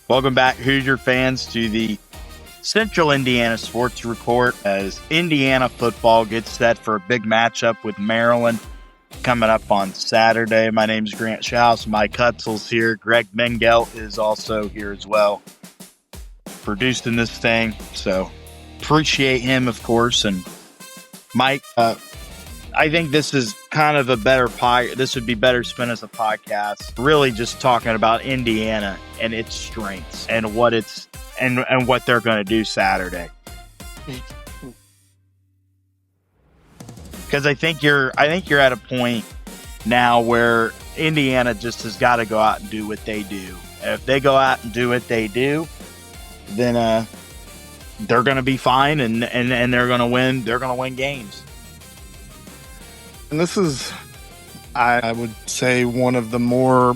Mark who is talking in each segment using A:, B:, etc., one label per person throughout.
A: Welcome back, Hoosier fans, to the Central Indiana Sports Report as Indiana football gets set for a big matchup with Maryland coming up on Saturday. My name is Grant Shouse. Mike Hutsell's here. Greg Mengelt is also here as well, producing this thing. So appreciate him, of course. And Mike, I think this is kind of a better this would be better spent as a podcast, really just talking about Indiana and its strengths and what it's and what they're going to do Saturday. Because I think you're at a point now where Indiana just has got to go out and do what they do. And if they go out and do what they do, then they're going to be fine and they're going to win. They're going to win games.
B: And this is, I would say, one of the more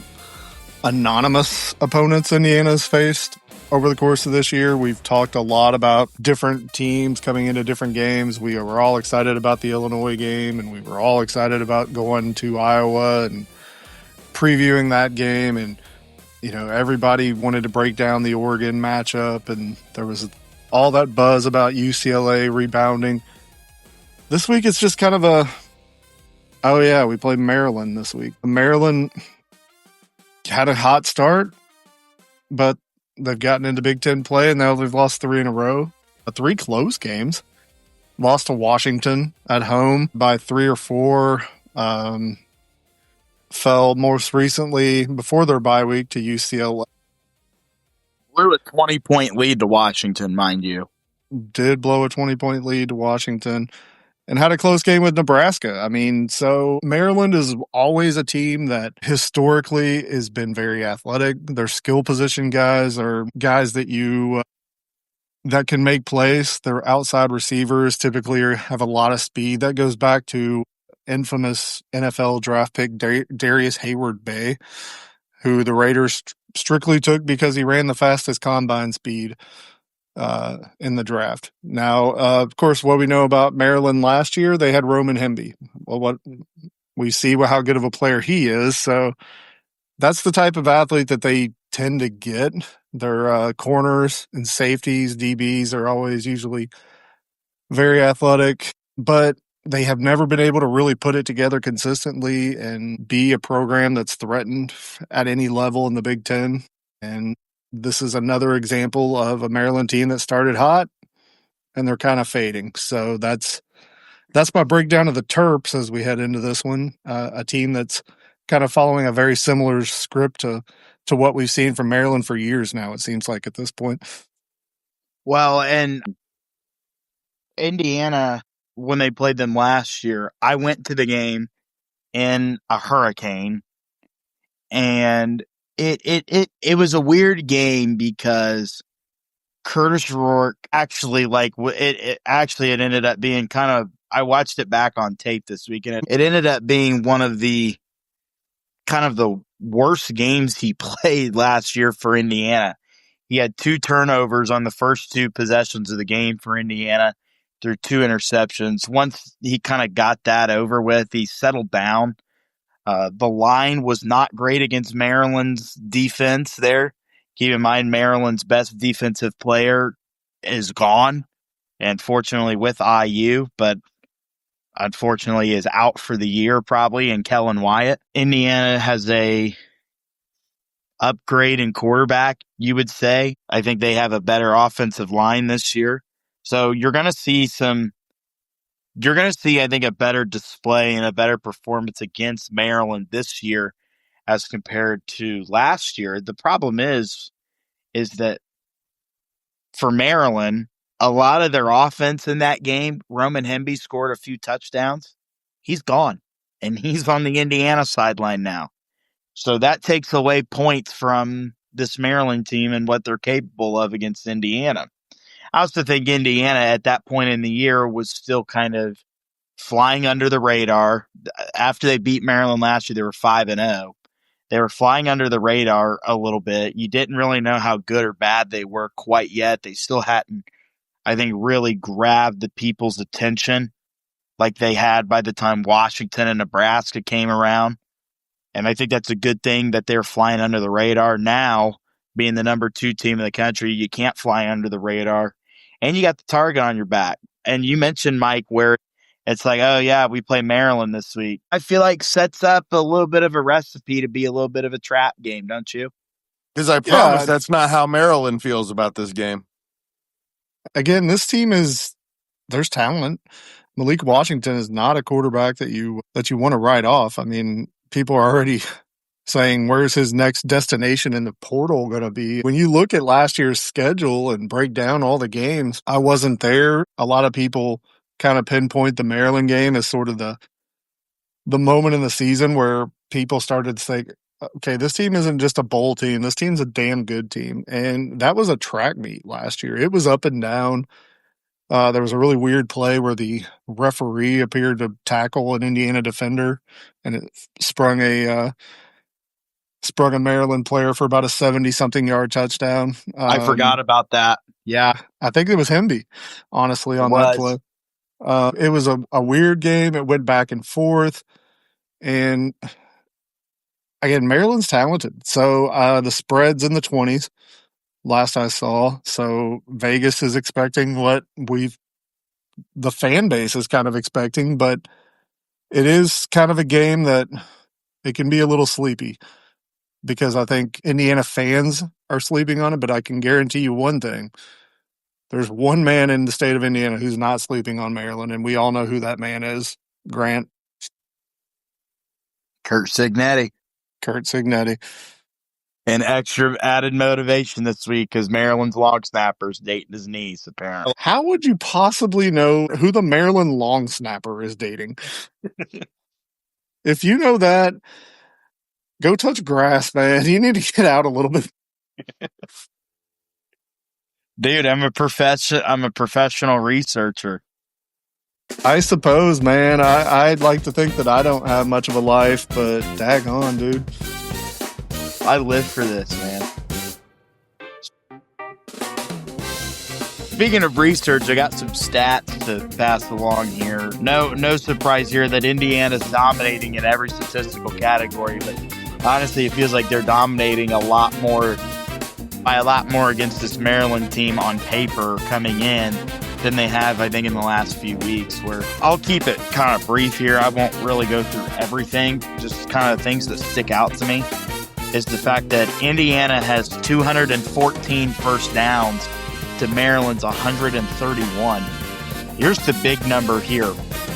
B: anonymous opponents Indiana's faced over the course of this year. We've talked a lot about different teams coming into different games. We were all excited about the Illinois game, and we were all excited about going to Iowa and previewing that game. And, you know, everybody wanted to break down the Oregon matchup, and there was all that buzz about UCLA rebounding. This week, it's just kind of oh, yeah, we played Maryland this week. Maryland had a hot start, but they've gotten into Big Ten play, and now they've lost 3 in a row. 3 close games. Lost to Washington at home by 3 or 4. Fell most recently, before their bye week, to UCLA.
A: Blew a 20-point lead to Washington, mind you.
B: Did blow a 20-point lead to Washington. And had a close game with Nebraska. I mean, so Maryland is always a team that historically has been very athletic. Their skill position guys are guys that that can make plays. Their outside receivers typically have a lot of speed. That goes back to infamous NFL draft pick Darius Hayward-Bay, who the Raiders strictly took because he ran the fastest combine speed in the draft. Now, of course, what we know about Maryland last year, they had Roman Hemby. Well, what we see how good of a player he is. So that's the type of athlete that they tend to get. Their corners and safeties, DBs, are always usually very athletic, but they have never been able to really put it together consistently and be a program that's threatened at any level in the Big Ten. And this is another example of a Maryland team that started hot and they're kind of fading. So that's my breakdown of the Terps as we head into this one. A team that's kind of following a very similar script to what we've seen from Maryland for years now, it seems like, at this point.
A: Well, and Indiana, when they played them last year, I went to the game in a hurricane, and it was a weird game because Curtis Rourke actually, it ended up being kind of, I watched it back on tape this week, and it ended up being one of the kind of the worst games he played last year for Indiana. He had 2 turnovers on the first 2 possessions of the game for Indiana through 2 interceptions. Once he kind of got that over with, he settled down. The line was not great against Maryland's defense there. Keep in mind, Maryland's best defensive player is gone, and fortunately with IU, but unfortunately is out for the year probably, and Kellen Wyatt. Indiana has a upgrade in quarterback, you would say. I think they have a better offensive line this year. So you're going to see, I think, a better display and a better performance against Maryland this year as compared to last year. The problem is that for Maryland, a lot of their offense in that game, Roman Hemby scored a few touchdowns. He's gone, and he's on the Indiana sideline now. So that takes away points from this Maryland team and what they're capable of against Indiana. I also think Indiana at that point in the year was still kind of flying under the radar. After they beat Maryland last year, they were 5-0. They were flying under the radar a little bit. You didn't really know how good or bad they were quite yet. They still hadn't, I think, really grabbed the people's attention like they had by the time Washington and Nebraska came around. And I think that's a good thing that they're flying under the radar. Now being the number 2 team in the country, you can't fly under the radar, and you got the target on your back. And you mentioned, Mike, where it's like, oh yeah, we play Maryland this week. I feel like sets up a little bit of a recipe to be a little bit of a trap game, don't you?
C: Because I promise that's not how Maryland feels about this game.
B: Again, this team there's talent. Malik Washington is not a quarterback that you want to write off. I mean, people are already saying, where's his next destination in the portal going to be? When you look at last year's schedule and break down all the games, I wasn't there. A lot of people kind of pinpoint the Maryland game as sort of the moment in the season where people started to say, okay, this team isn't just a bowl team. This team's a damn good team. And that was a track meet last year. It was up and down. There was a really weird play where the referee appeared to tackle an Indiana defender, and it sprung a Maryland player for about a 70-something yard touchdown.
A: I forgot about that. Yeah.
B: I think it was Hemby, honestly, on that play. It was a weird game. It went back and forth. And again, Maryland's talented. So the spread's in the 20s last I saw. So Vegas is expecting what the fan base is kind of expecting, but it is kind of a game that it can be a little sleepy because I think Indiana fans are sleeping on it, but I can guarantee you one thing. There's one man in the state of Indiana who's not sleeping on Maryland, and we all know who that man is. Grant.
A: Kurt Signetti. And extra added motivation this week because Maryland's long snapper's dating his niece, apparently.
B: How would you possibly know who the Maryland long snapper is dating? If you know that, go touch grass, man. You need to get out a little bit.
A: Dude, I'm a professional researcher.
B: I suppose, man. I'd like to think that I don't have much of a life, but daggone, dude.
A: I live for this, man. Speaking of research, I got some stats to pass along here. No surprise here that Indiana's dominating in every statistical category, but honestly, it feels like they're dominating by a lot more against this Maryland team on paper coming in than they have, I think, in the last few weeks. Where I'll keep it kind of brief here. I won't really go through everything, just kind of things that stick out to me. Is the fact that Indiana has 214 first downs to Maryland's 131. Here's the big number here.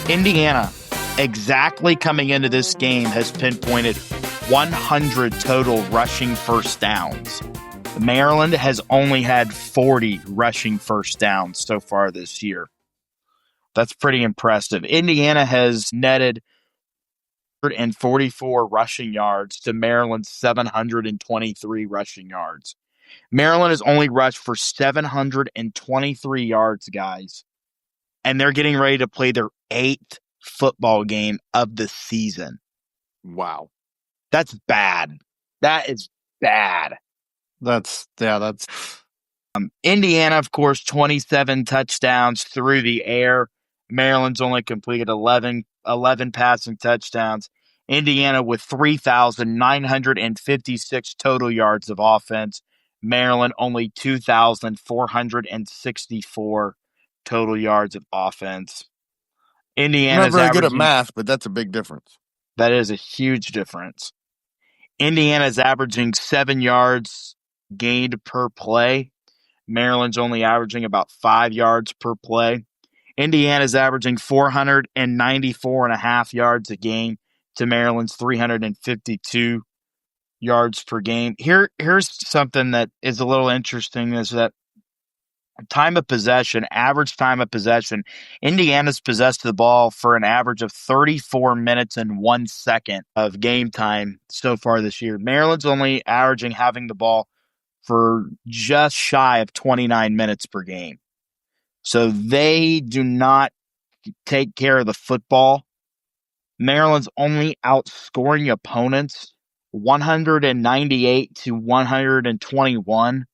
A: Indiana, exactly coming into this game, has pinpointed 100 total rushing first downs. Maryland has only had 40 rushing first downs so far this year. That's pretty impressive. Indiana has netted 144 rushing yards to Maryland's 723 rushing yards. Maryland has only rushed for 723 yards, guys. And they're getting ready to play their 8th football game of the season.
C: Wow.
A: That's bad. That is bad.
B: That's
A: Indiana, of course, 27 touchdowns through the air. Maryland's only completed 11 passing touchdowns. Indiana with 3,956 total yards of offense. Maryland only 2,464 total yards of offense. Indiana's
C: not very good at math, but that's a big difference.
A: That is a huge difference. Indiana's averaging 7 yards gained per play. Maryland's only averaging about 5 yards per play. Indiana's averaging 494.5 yards a game to Maryland's 352 yards per game. Here's something that is a little interesting is that average time of possession, Indiana's possessed the ball for an average of 34 minutes and 1 second of game time so far this year. Maryland's only averaging having the ball for just shy of 29 minutes per game. So they do not take care of the football. Maryland's only outscoring opponents 198 to 121,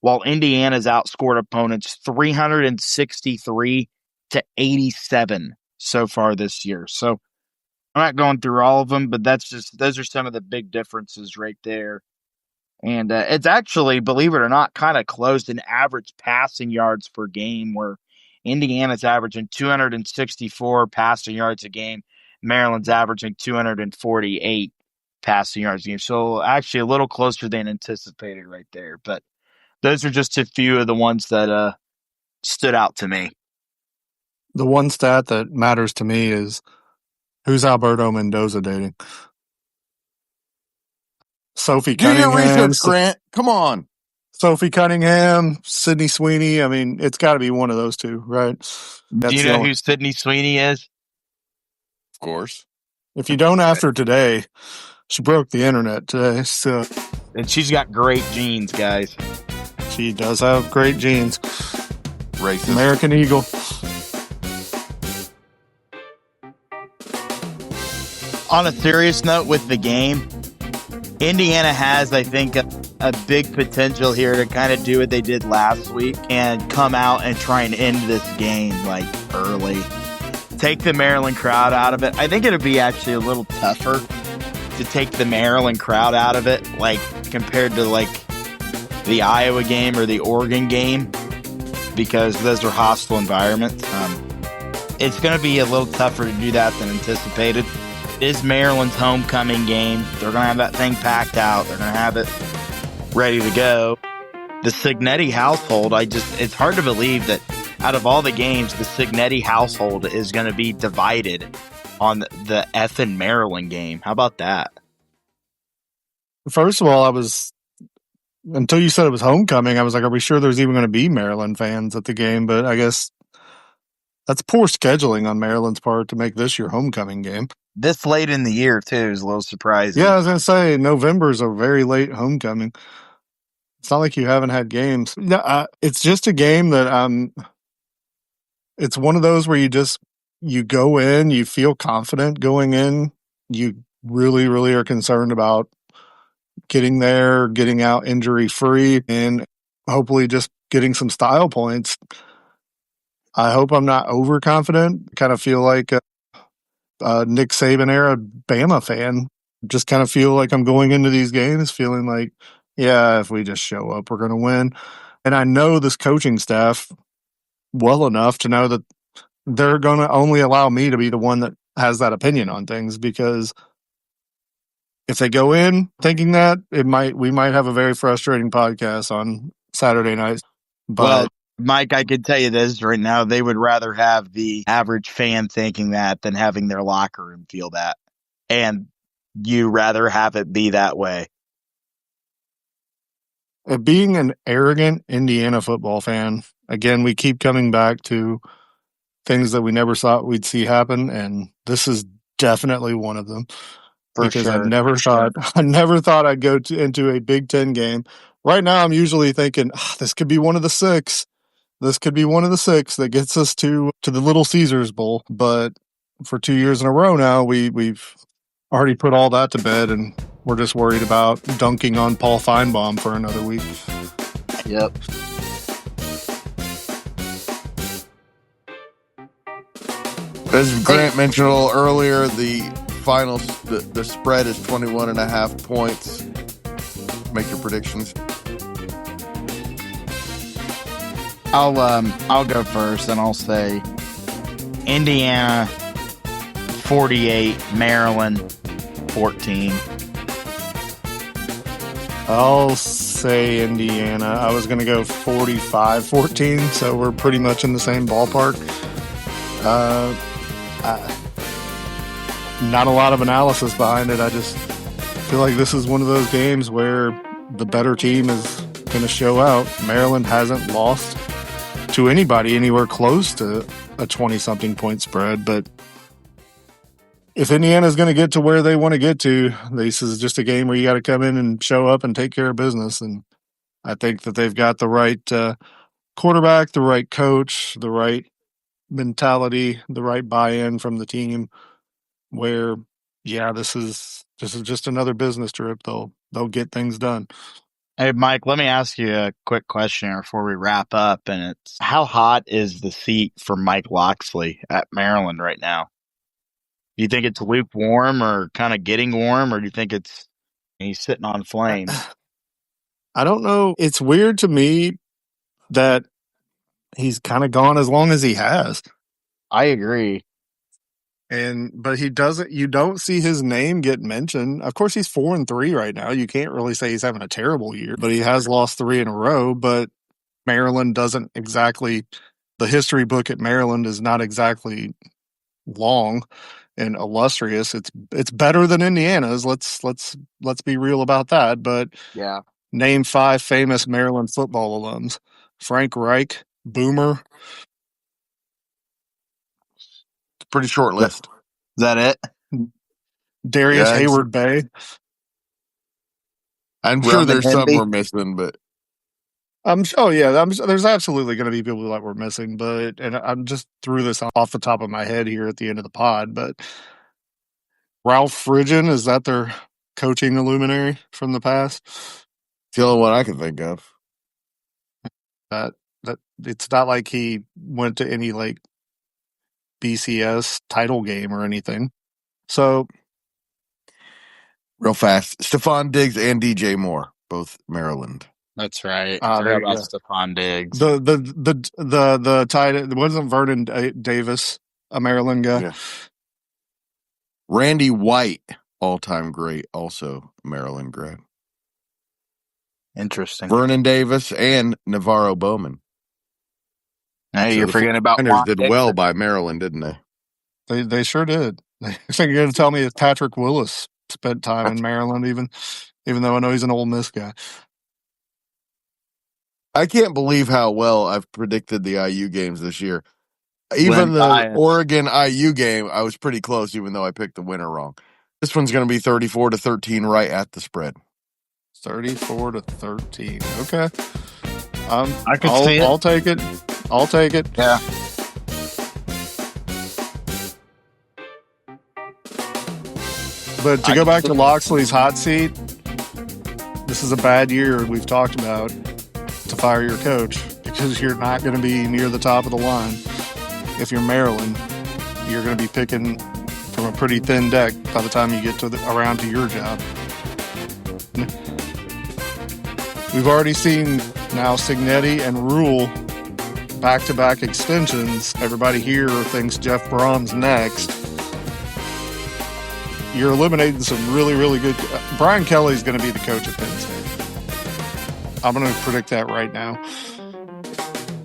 A: while Indiana's outscored opponents 363 to 87 so far this year. So I'm not going through all of them, but those are some of the big differences right there. And it's actually, believe it or not, kind of close in average passing yards per game, where Indiana's averaging 264 passing yards a game. Maryland's averaging 248 passing yards a game. So actually a little closer than anticipated right there. But those are just a few of the ones that stood out to me.
B: The one stat that matters to me is, who's Alberto Mendoza dating? Sophie Cunningham.
C: Do your research, Grant. Come on.
B: Sophie Cunningham, Sydney Sweeney. I mean, it's got to be one of those two, right?
A: Do you know who Sydney Sweeney is?
C: Of course.
B: If you don't, after today, she broke the internet today. So,
A: and she's got great genes, guys.
B: She does have great genes.
C: Racist.
B: American Eagle.
A: On a serious note with the game, Indiana has, I think, a big potential here to kind of do what they did last week and come out and try and end this game like early. Take the Maryland crowd out of it. I think it'll be actually a little tougher to take the Maryland crowd out of it, like compared to like the Iowa game or the Oregon game, because those are hostile environments. It's going to be a little tougher to do that than anticipated. It is Maryland's homecoming game. They're going to have that thing packed out. They're going to have it ready to go. The Signetti household, it's hard to believe that out of all the games, the Signetti household is going to be divided on the effing Maryland game. How about that?
B: First of all, until you said it was homecoming, I was like, are we sure there's even going to be Maryland fans at the game? But I guess that's poor scheduling on Maryland's part to make this your homecoming game.
A: This late in the year, too, is a little surprising.
B: Yeah, I was going to say, November is a very late homecoming. It's not like you haven't had games. It's just a game that it's one of those where you go in, you feel confident going in. You really, really are concerned about getting there, getting out injury-free, and hopefully just getting some style points. I hope I'm not overconfident. Kind of feel like Nick Saban era Bama fan. Just kind of feel like I'm going into these games feeling like, yeah, if we just show up, we're going to win. And I know this coaching staff well enough to know that they're going to only allow me to be the one that has that opinion on things, because if they go in thinking that, we might have a very frustrating podcast on Saturday night. But
A: well, Mike, I could tell you this right now. They would rather have the average fan thinking that than having their locker room feel that. And you rather have it be that way.
B: Being an arrogant Indiana football fan, again, we keep coming back to things that we never thought we'd see happen, and this is definitely one of them. Because I never thought I'd go into a Big Ten game. Right now, I'm usually thinking, this could be one of the six. This could be one of the six that gets us to the Little Caesars Bowl. But for 2 years in a row now, we've already put all that to bed, and we're just worried about dunking on Paul Feinbaum for another week.
A: Yep.
C: As Grant mentioned a little earlier, the spread is 21.5 points. Make your predictions.
A: I'll go first, and I'll say Indiana 48, Maryland 14.
B: I'll say Indiana. I was going to go 45-14, so we're pretty much in the same ballpark. Not a lot of analysis behind it. I just feel like this is one of those games where the better team is going to show out. Maryland hasn't lost to anybody anywhere close to a 20-something point spread, but if Indiana is going to get to where they want to get to, this is just a game where you got to come in and show up and take care of business. And I think that they've got the right quarterback, the right coach, the right mentality, the right buy-in from the team, where, yeah, this is just another business trip. They'll get things done.
A: Hey, Mike, let me ask you a quick question before we wrap up. And it's, how hot is the seat for Mike Locksley at Maryland right now? Do you think it's lukewarm or kind of getting warm, or do you think he's sitting on flames?
B: I don't know. It's weird to me that he's kind of gone as long as he has.
A: I agree.
B: But he doesn't. You don't see his name get mentioned. Of course, he's 4-3 right now. You can't really say he's having a terrible year, but he has lost 3 in a row. But Maryland doesn't exactly. The history book at Maryland is not exactly long and illustrious. It's better than Indiana's. Let's be real about that. But
A: Yeah.
B: name 5 famous Maryland football alums: Frank Reich, Boomer.
C: Pretty short list.
A: Is that it?
B: Darius Hayward Bay.
C: I'm sure
A: Roman
C: there's some
A: Hemby?
C: we're missing, but
B: there's absolutely going to be people that we're missing, and I'm just threw this off the top of my head here at the end of the pod, but Ralph Frigen, is that their coaching luminary from the past?
C: it's the only one I can think of.
B: That it's not like he went to any like BCS title game or anything. So
C: real fast, Stephon Diggs and DJ Moore, both Maryland.
A: That's right.
B: there you
A: about
B: go.
A: Stephon Diggs.
B: The tight end wasn't Vernon Davis a Maryland guy?
C: Yeah. Randy White, all-time great, also Maryland grad.
A: Interesting.
C: Vernon Davis and Navarro Bowman.
A: Hey,
C: So
A: you're
C: the
A: forgetting about
C: 49ers
A: Juan
C: did
A: Dixon.
C: well by Maryland, didn't they?
B: They sure did. I think you're going to tell me that Patrick Willis spent time in Maryland, even though I know he's an Ole Miss guy.
C: I can't believe how well I've predicted the IU games this year. Even
A: Glenn
C: the
A: Bias.
C: Oregon IU game, I was pretty close, even though I picked the winner wrong. This one's going to be 34-13 right at the spread.
B: 34-13. Okay.
A: I can see it.
B: I'll take it. I'll take it.
A: Yeah.
B: But to go back to Loxley's hot seat, this is a bad year we've talked about to fire your coach because you're not going to be near the top of the line. If you're Maryland, you're going to be picking from a pretty thin deck by the time you get around to your job. We've already seen now Signetti and Rule back-to-back extensions. Everybody here thinks Jeff Brom's next. You're eliminating some really, really good. Brian Kelly's going to be the coach at Penn State. I'm going to predict that right now.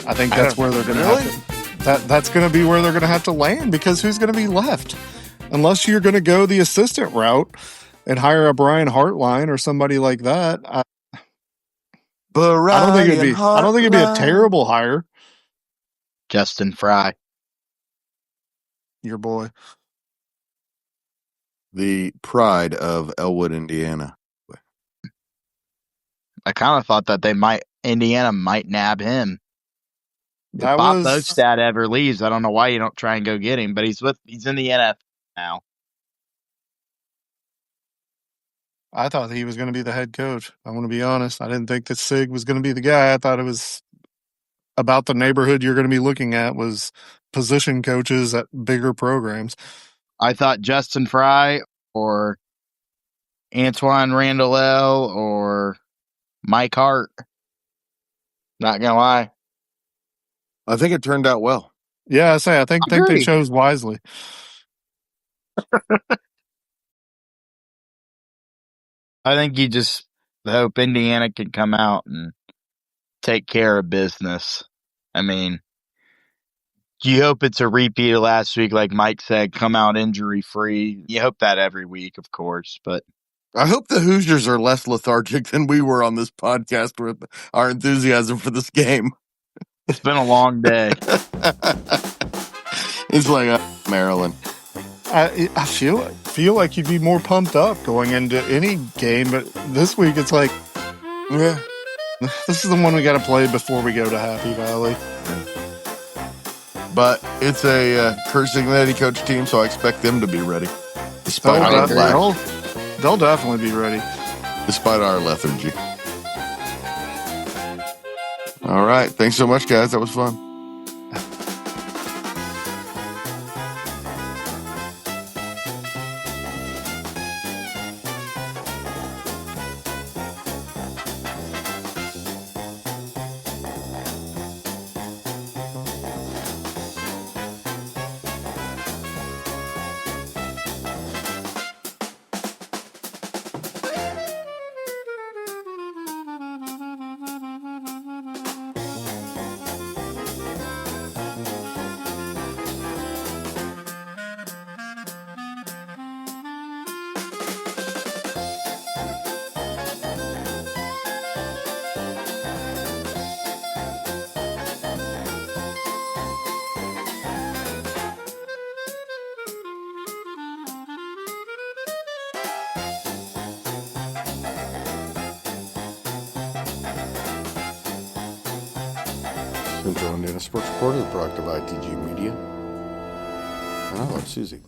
B: I think that's where they're going to have to. That's going to be where they're going to have to land because who's going to be left? Unless you're going to go the assistant route and hire a Brian Hartline or somebody like that. I don't think it'd be a terrible hire.
A: Justin Fry.
B: Your boy.
C: The pride of Elwood, Indiana.
A: I kind of thought that Indiana might nab him. If Bob Bostad ever leaves, I don't know why you don't try and go get him, but he's in the NFL now.
B: I thought he was going to be the head coach. I want to be honest. I didn't think that Sig was going to be the guy. I thought it was about the neighborhood you're going to be looking at was position coaches at bigger programs.
A: I thought Justin Fry or Antoine Randall or Mike Hart. Not going to lie.
C: I think it turned out well.
B: Yeah, I think they chose wisely.
A: I think you just hope Indiana can come out and take care of business. I mean, you hope it's a repeat of last week, like Mike said, come out injury-free. You hope that every week, of course, but
C: I hope the Hoosiers are less lethargic than we were on this podcast with our enthusiasm for this game.
A: It's been a long day.
C: It's like Maryland.
B: I feel like you'd be more pumped up going into any game, but this week it's like, yeah, this is the one we got to play before we go to Happy Valley.
C: But it's a Kurt Signetti coach team, so I expect them to be ready. Despite
B: they'll definitely be ready.
C: Despite our lethargy. All right. Thanks so much, guys. That was fun.
D: Central Indiana Sports Report is brought to you by TG Media. And I love Susie.